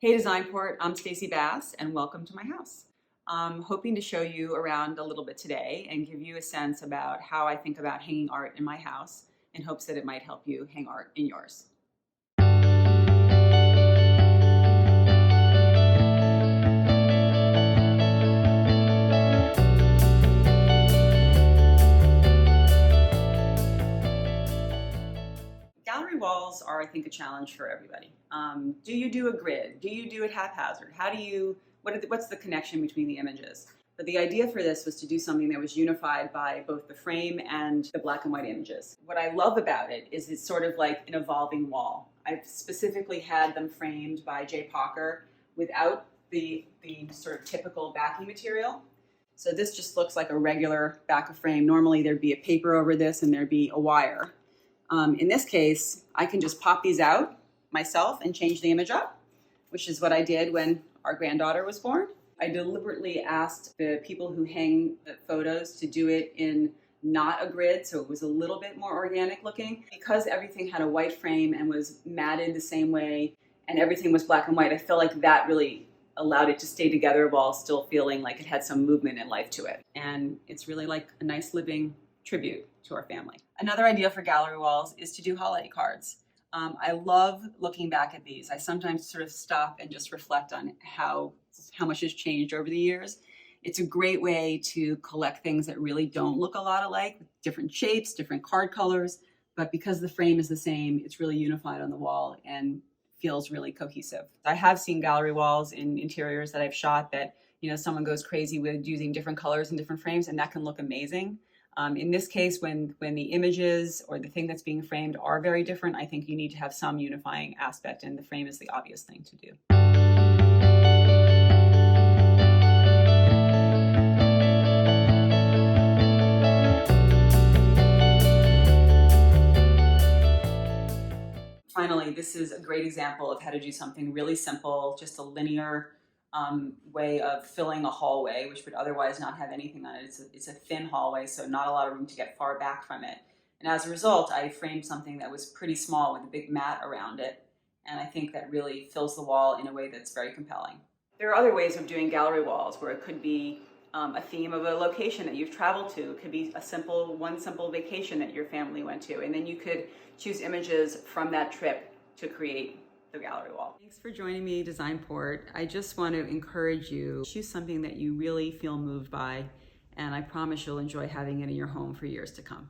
Hey Designport, I'm Stacy Bass and welcome to my house. I'm hoping to show you around a little bit today and give you a sense about how I think about hanging art in my house in hopes that it might help you hang art in yours. Gallery walls are, I think, a challenge for everybody. Do you do a grid? Do you do it haphazard? What's the connection between the images? But the idea for this was to do something that was unified by both the frame and the black and white images. What I love about it is it's sort of like an evolving wall. I've specifically had them framed by Jay Parker without the sort of typical backing material. So this just looks like a regular back of frame. Normally there'd be a paper over this and there'd be a wire. In this case, I can just pop these out myself and change the image up, which is what I did when our granddaughter was born. I deliberately asked the people who hang the photos to do it in not a grid, so it was a little bit more organic looking. Because everything had a white frame and was matted the same way and everything was black and white, I felt like that really allowed it to stay together while still feeling like it had some movement and life to it. And it's really like a nice living tribute to our family. Another idea for gallery walls is to do holiday cards. I love looking back at these. I sometimes sort of stop and just reflect on how much has changed over the years. It's a great way to collect things that really don't look a lot alike, with different shapes, different card colors, but because the frame is the same, it's really unified on the wall and feels really cohesive. I have seen gallery walls in interiors that I've shot that, someone goes crazy with using different colors and different frames, and that can look amazing. In this case, when the images or the thing that's being framed are very different, I think you need to have some unifying aspect, and the frame is the obvious thing to do. Finally, this is a great example of how to do something really simple, just a linear way of filling a hallway, which would otherwise not have anything on it. It's a thin hallway, so not a lot of room to get far back from it. And as a result, I framed something that was pretty small with a big mat around it. And I think that really fills the wall in a way that's very compelling. There are other ways of doing gallery walls where it could be a theme of a location that you've traveled to. It could be one simple vacation that your family went to. And then you could choose images from that trip to create the gallery wall. Thanks for joining me, Designport. I just want to encourage you, choose something that you really feel moved by, and I promise you'll enjoy having it in your home for years to come.